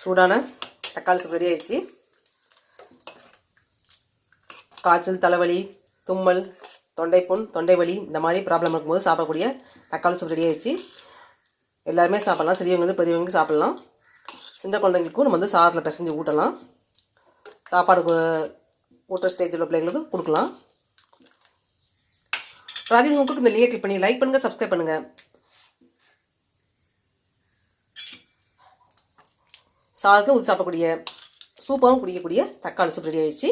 சூடான தக்காளி soup ready ஆயிடுச்சு. காய்ச்சல், தலைவலி, தும்மல், தொண்டைப்புண், தொண்டை வலி இந்த மாதிரி ப்ராப்ளம் இருக்கும்போது சாப்பிடக்கூடிய தக்காளி சூப் ரெடி ஆயிடுச்சு. எல்லாருமே சாப்பிட்லாம். சிறியவங்க பெரியவங்க சாப்பிட்லாம். சின்ன குழந்தைங்களுக்கும் நம்ம சாதத்தில் பிசைஞ்சு ஊட்டலாம். சாப்பாடு ஊட்டுற ஸ்டேஜில் உள்ள பிள்ளைங்களுக்கு கொடுக்கலாம். ராஜேஷ் உங்களுக்கு இந்த லிங்கை கிளிக் பண்ணி லைக் பண்ணுங்கள், சப்ஸ்கிரைப் பண்ணுங்கள். சாதத்துக்கு ஊற்றி சாப்பிடக்கூடிய சூப்பாகவும் குடிக்கக்கூடிய தக்காளி சூப் ரெடி ஆயிடுச்சு.